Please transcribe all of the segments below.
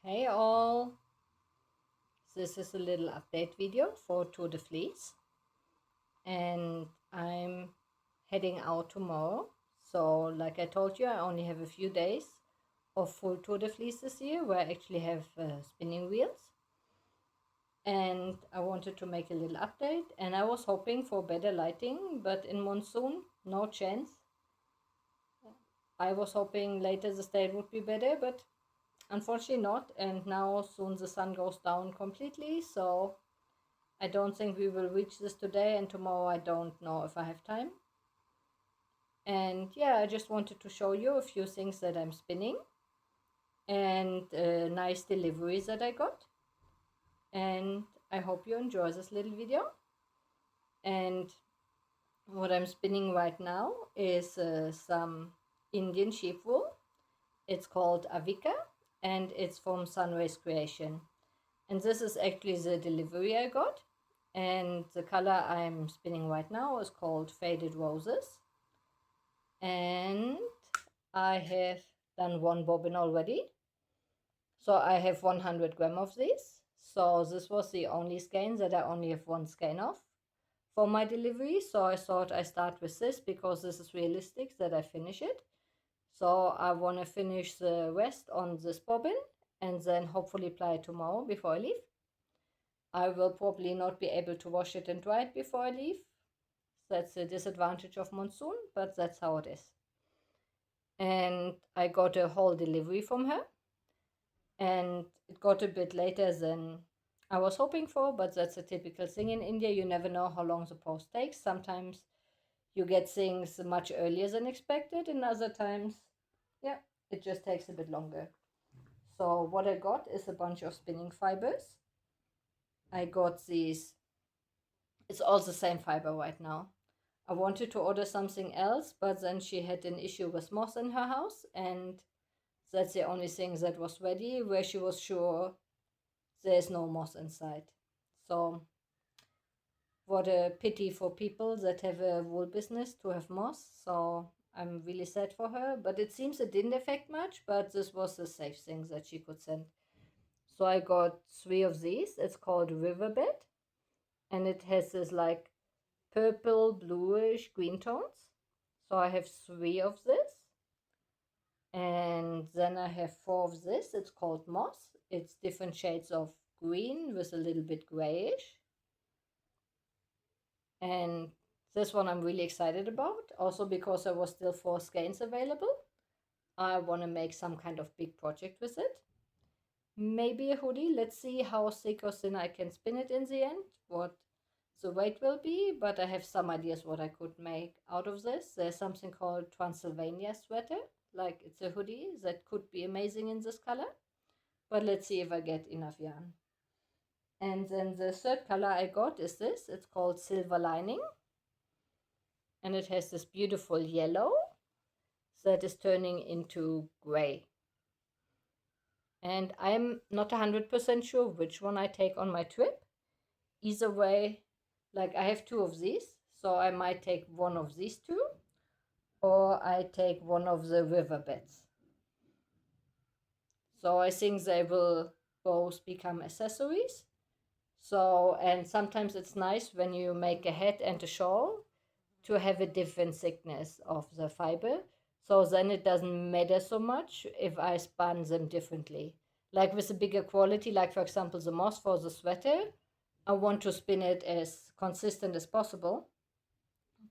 Hey all, this is a little update video for Tour de Fleece, and I'm heading out tomorrow. So like I told you, I only have a few days of full Tour de Fleece this year where I actually have spinning wheels, and I wanted to make a little update, and I was hoping for better lighting, but in monsoon, no chance. I was hoping later the state would be better, but unfortunately not, and now soon the sun goes down completely, so I don't think we will reach this today, and tomorrow I don't know if I have time. And yeah, I just wanted to show you a few things that I'm spinning and nice deliveries that I got. And I hope you enjoy this little video. And what I'm spinning right now is some Indian sheep wool. It's called Avika and it's from Sunrays Creation. And this is actually the delivery I got. And the color I'm spinning right now is called Faded Roses. And I have done one bobbin already. So I have 100 gram of these. So this was the only skein that I only have one skein of for my delivery. So I thought I start with this because this is realistic that I finish it. So I want to finish the rest on this bobbin and then hopefully apply it tomorrow before I leave. I will probably not be able to wash it and dry it before I leave. That's the disadvantage of monsoon, but that's how it is. And I got a whole delivery from her, and it got a bit later than I was hoping for, but that's a typical thing in India. You never know how long the post takes. Sometimes you get things much earlier than expected, and other times, yeah, it just takes a bit longer. So what I got is a bunch of spinning fibers. I got these, it's all the same fiber right now. I wanted to order something else, but then she had an issue with moss in her house, and that's the only thing that was ready where she was sure there's no moss inside. So, what a pity for people that have a wool business to have moss. So, I'm really sad for her, but it seems it didn't affect much, but this was the safe thing that she could send. So, I got 3 of these. It's called Riverbed, and it has this like purple, bluish, green tones. So I have 3 of this. And then I have 4 of this. It's called Moss. It's different shades of green with a little bit grayish. And this one I'm really excited about. Also because there was still 4 skeins available. I want to make some kind of big project with it. Maybe a hoodie. Let's see how thick or thin I can spin it in the end. What the weight will be, but I have some ideas what I could make out of this. There's something called Transylvania sweater, like it's a hoodie that could be amazing in this color, but let's see if I get enough yarn. And then the third color I got is this. It's called Silver Lining, and it has this beautiful yellow that is turning into gray. And I'm not 100% sure which one I take on my trip. Either way, like I have 2 of these, so I might take one of these 2, or I take one of the riverbeds. So I think they will both become accessories. So, and sometimes it's nice when you make a hat and a shawl to have a different thickness of the fiber. So then it doesn't matter so much if I spun them differently. Like with a bigger quality, like for example the moss for the sweater, I want to spin it as consistent as possible.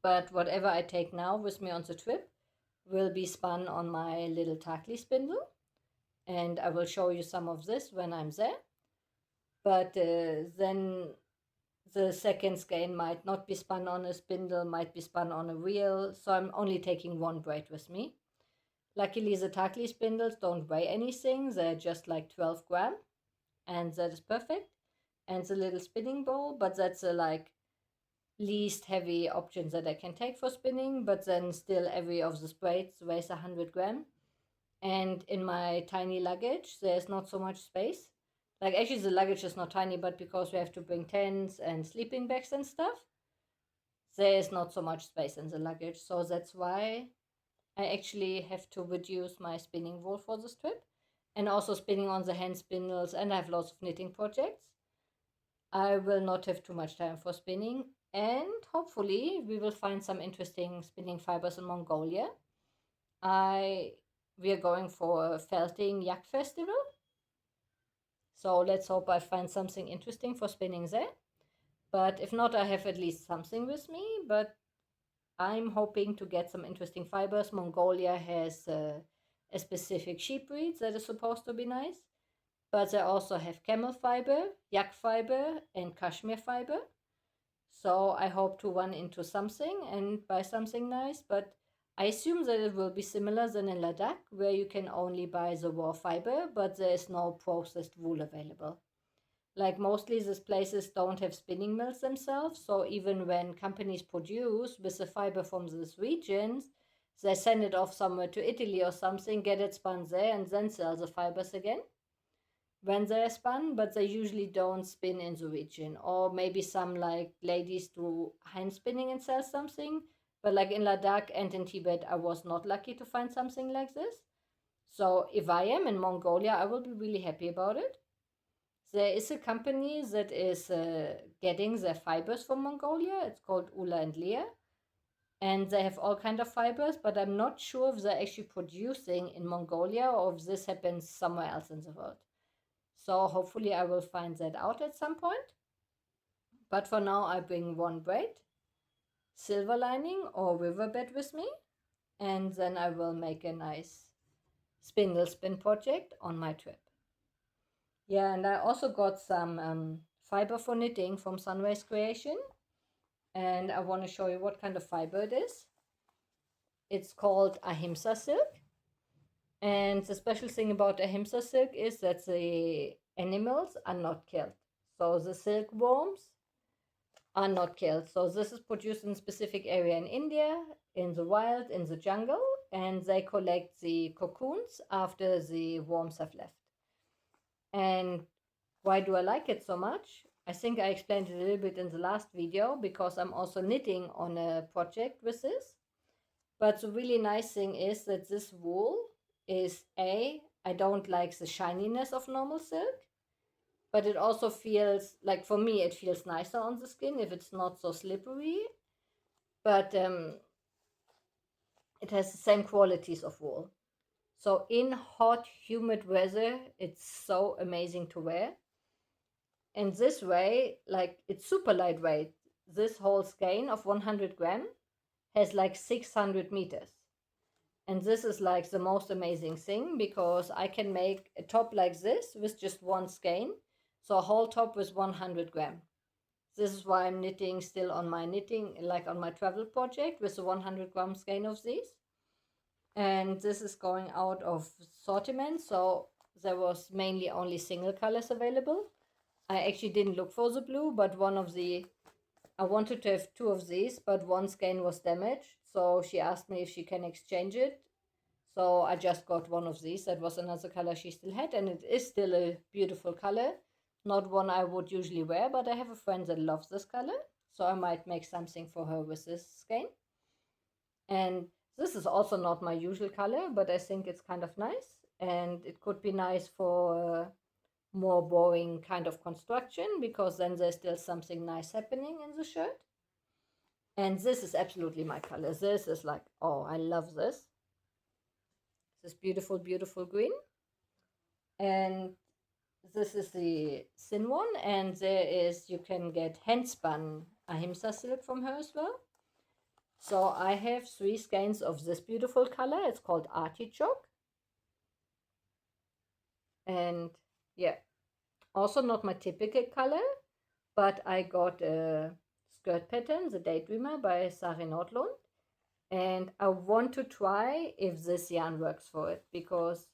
But whatever I take now with me on the trip will be spun on my little Takli spindle. And I will show you some of this when I'm there. But then the second skein might not be spun on a spindle, might be spun on a reel. So I'm only taking one braid with me. Luckily, the Takli spindles don't weigh anything. They're just like 12 gram. And that is perfect. And the little spinning bowl, but that's a like least heavy options that I can take for spinning, but then still every of the braids weighs 100 gram. And in my tiny luggage, there's not so much space. Like actually the luggage is not tiny, but because we have to bring tents and sleeping bags and stuff, there is not so much space in the luggage. So that's why I actually have to reduce my spinning wool for this trip. and also spinning on the hand spindles, and I have lots of knitting projects. I will not have too much time for spinning, and hopefully we will find some interesting spinning fibers in Mongolia. We are going for a felting yak festival, so let's hope I find something interesting for spinning there. But if not, I have at least something with me, but I'm hoping to get some interesting fibers. Mongolia has a specific sheep breed that is supposed to be nice, but they also have camel fiber, yak fiber, and cashmere fiber. So I hope to run into something and buy something nice, but I assume that it will be similar than in Ladakh, where you can only buy the raw fiber, but there is no processed wool available. Like mostly these places don't have spinning mills themselves, so even when companies produce with the fiber from these regions, they send it off somewhere to Italy or something, get it spun there, and then sell the fibers again when they're spun, but they usually don't spin in the region. Or maybe some like ladies do hand spinning and sell something, but like in Ladakh and in Tibet, I was not lucky to find something like this. So if I am in Mongolia, I will be really happy about it. There is a company that is getting their fibers from Mongolia. It's called Ula and Lear, and they have all kind of fibers, but I'm not sure if they're actually producing in Mongolia or if this happens somewhere else in the world. So hopefully I will find that out at some point. But for now, I bring one braid, silver lining or riverbed with me, and then I will make a nice spindle spin project on my trip. Yeah, and I also got some fiber for knitting from Sunrise Creation, and I want to show you what kind of fiber it is. It's called Ahimsa silk, and the special thing about Ahimsa silk is that the animals are not killed. So the silkworms are not killed. So this is produced in a specific area in India, in the wild, in the jungle, and they collect the cocoons after the worms have left. And why do I like it so much? I think I explained it a little bit in the last video, because I'm also knitting on a project with this. But the really nice thing is that this wool is I don't like the shininess of normal silk, but it also feels like, for me, it feels nicer on the skin if it's not so slippery. But it has the same qualities of wool. So in hot, humid weather, it's so amazing to wear. And this way, like, it's super lightweight. This whole skein of 100 gram has like 600 meters. And this is like the most amazing thing, because I can make a top like this with just one skein. So a whole top with 100 gram. This is why I'm knitting still on my knitting, like on my travel project, with the 100 gram skein of these. And this is going out of assortment, so there was mainly only single colors available. I actually didn't look for the blue, but I wanted to have two of these, but one skein was damaged, so she asked me if she can exchange it. So I just got one of these. That was another color she still had, and it is still a beautiful color. Not one I would usually wear, but I have a friend that loves this color, so I might make something for her with this skein. And this is also not my usual color, but I think it's kind of nice, and it could be nice for more boring kind of construction, because then there's still something nice happening in the shirt. And this is absolutely my color. This is like, oh, I love this. This beautiful, beautiful green. And this is the thin one, and there is, you can get hand spun Ahimsa silk from her as well. So I have 3 skeins of this beautiful color. It's called artichoke. And yeah, also not my typical color, but I got a skirt pattern, the Daydreamer by Sari Nordlund. And I want to try if this yarn works for it, because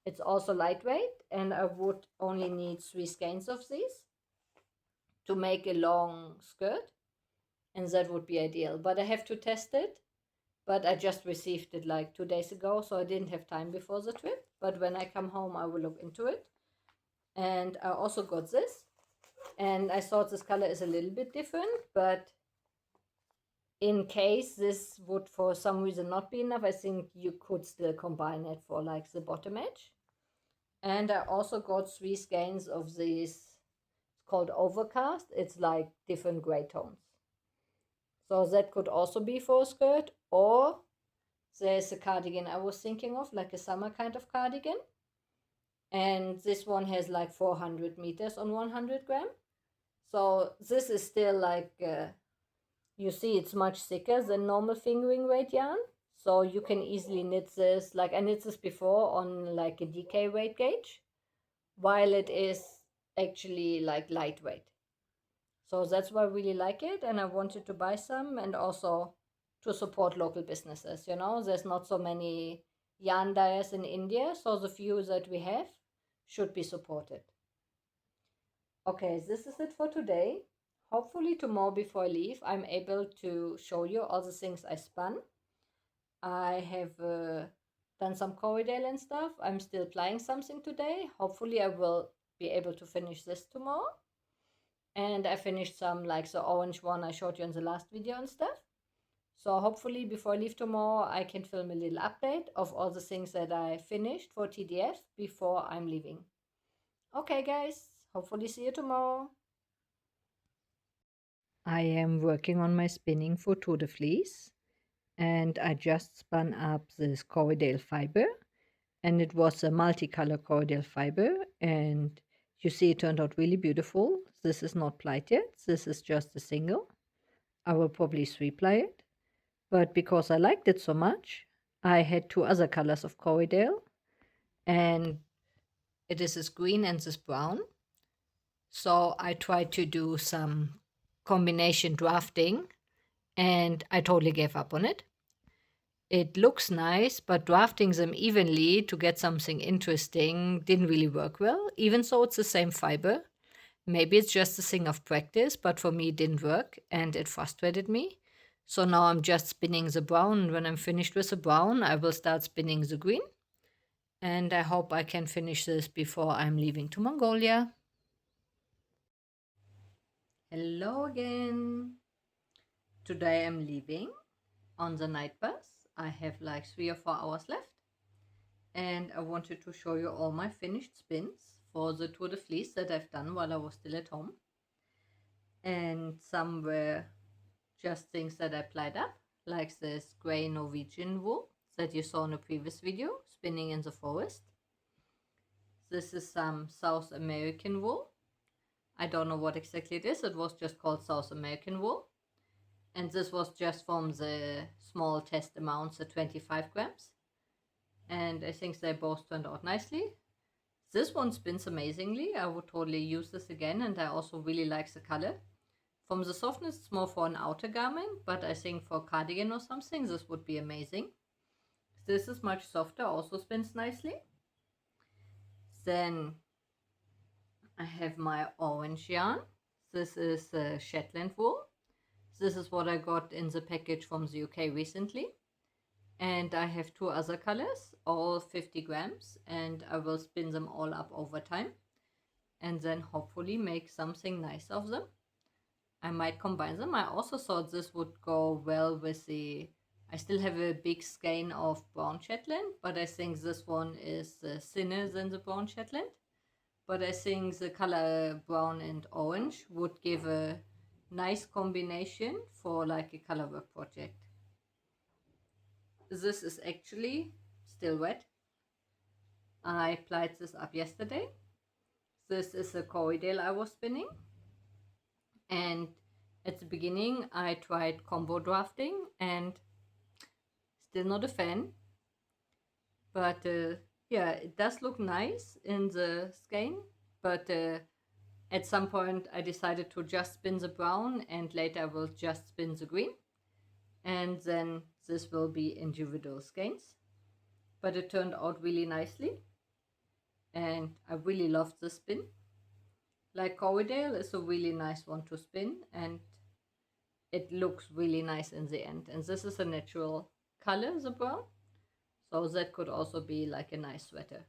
it's also lightweight, and I would only need 3 skeins of these to make a long skirt, and that would be ideal. But I have to test it. But I just received it like 2 days ago, so I didn't have time before the trip. But when I come home, I will look into it. And I also got this, and I thought this color is a little bit different, but in case this would for some reason not be enough, I think you could still combine it for like the bottom edge. And I also got 3 skeins of these, it's called Overcast. It's like different gray tones. So that could also be for a skirt, or there's a cardigan I was thinking of, like a summer kind of cardigan. And this one has like 400 meters on 100 gram. So this is still like, you see it's much thicker than normal fingering weight yarn. So you can easily knit this, like I knit this before on like a DK weight gauge, while it is actually like lightweight. So that's why I really like it, and I wanted to buy some, and also to support local businesses. You know, there's not so many yarn dyers in India, so the few that we have should be supported. Okay, this is it for today. Hopefully tomorrow before I leave, I'm able to show you all the things I spun. I have done some Corriedale and stuff. I'm still applying something today. Hopefully I will be able to finish this tomorrow. And I finished some, like the orange one I showed you in the last video and stuff. So hopefully before I leave tomorrow, I can film a little update of all the things that I finished for TDF before I'm leaving. Okay guys, hopefully see you tomorrow. I am working on my spinning for Tour de Fleece, and I just spun up this Corriedale fiber, and it was a multicolor Corriedale fiber, and you see it turned out really beautiful. This is not plied, this is just a single. I will probably 3-ply it, but because I liked it so much, I had 2 other colors of Corriedale, and it is this green and this brown. So I tried to do some combination drafting, and I totally gave up on it. It looks nice, but drafting them evenly to get something interesting didn't really work well, even though it's the same fiber. Maybe it's just a thing of practice, but for me it didn't work and it frustrated me. So now I'm just spinning the brown. When I'm finished with the brown, I will start spinning the green. And I hope I can finish this before I'm leaving to Mongolia. Hello again. Today I'm leaving on the night bus. I have like 3 or 4 hours left. And I wanted to show you all my finished spins for the Tour de Fleece that I've done while I was still at home. And some were just things that I plied up, like this gray Norwegian wool that you saw in a previous video, spinning in the forest. This is some South American wool. I don't know what exactly it is. It was just called South American wool. And this was just from the small test amounts, the 25 grams. And I think they both turned out nicely. This one spins amazingly. I would totally use this again, and I also really like the color. From the softness, it's more for an outer garment, but I think for a cardigan or something, this would be amazing. This is much softer, also spins nicely. Then I have my orange yarn. This is Shetland wool. This is what I got in the package from the UK recently. And I have 2 other colors, all 50 grams, and I will spin them all up over time and then hopefully make something nice of them. I might combine them. I also thought this would go well with the, I still have a big skein of brown Shetland, but I think this one is thinner than the brown Shetland. But I think the color brown and orange would give a nice combination for like a color work project. This is actually still wet. I plied this up yesterday. This is a Corriedale I was spinning. And at the beginning, I tried combo drafting and still not a fan. But yeah, it does look nice in the skein. But at some point, I decided to just spin the brown, and later I will just spin the green. And then this will be individual skeins. But it turned out really nicely. And I really loved the spin. Like Corriedale is a really nice one to spin, and it looks really nice in the end. And this is a natural color, the brown, so that could also be like a nice sweater.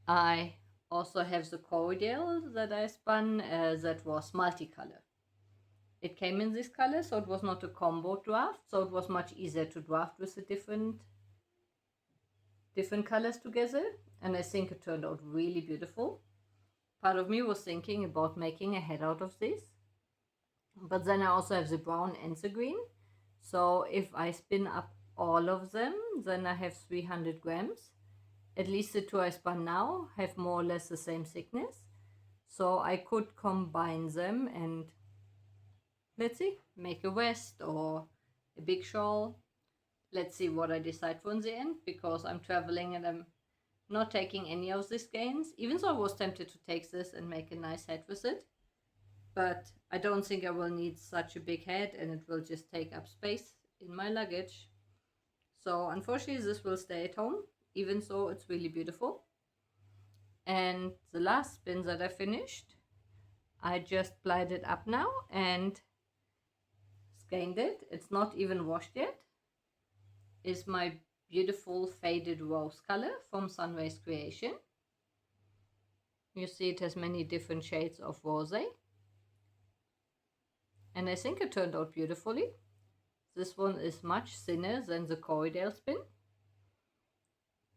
I also have the Corriedale that I spun that was multicolor. It came in this color, so it was not a combo draft, so it was much easier to draft with the different colors together. and I think it turned out really beautiful. Part of me was thinking about making a head out of this, but then I also have the brown and the green. So if I spin up all of them, then I have 300 grams. At least the two I spun now have more or less the same thickness. So I could combine them and, let's see, make a vest or a big shawl. Let's see what I decide for in the end, because I'm traveling and I'm not taking any of these gains, even though I was tempted to take this and make a nice head with it. But I don't think I will need such a big head, and it will just take up space in my luggage. So unfortunately this will stay at home, even though it's really beautiful. And the last spin that I finished, I just plied it up now and skeined it. It's not even washed yet. Is my beautiful faded rose color from Sunrise Creation. You see it has many different shades of rose, and I think it turned out beautifully. This one is much thinner than the Corriedale spin,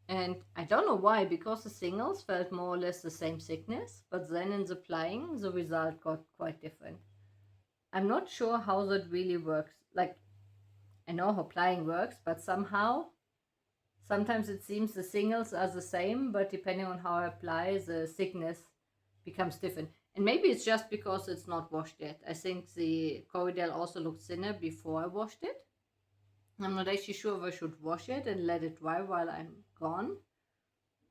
and I don't know why, because the singles felt more or less the same thickness, but then in the plying the result got quite different. I'm not sure how that really works. Like, I know how plying works, but somehow sometimes it seems the singles are the same, but depending on how I apply, the thickness becomes different. And maybe it's just because it's not washed yet. I think the Corriedale also looked thinner before I washed it. I'm not actually sure if I should wash it and let it dry while I'm gone,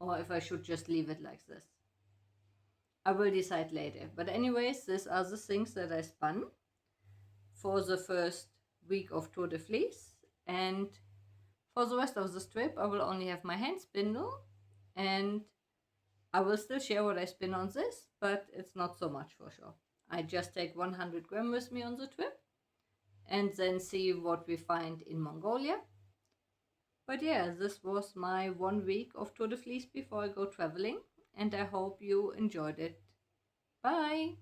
or if I should just leave it like this. I will decide later. But anyways, these are the things that I spun for the first week of Tour de Fleece. And for the rest of the trip, I will only have my hand spindle, and I will still share what I spin on this, but it's not so much for sure. I just take 100 grams with me on the trip and then see what we find in Mongolia. But yeah, this was my 1 week of Tour de Fleece before I go traveling, and I hope you enjoyed it. Bye!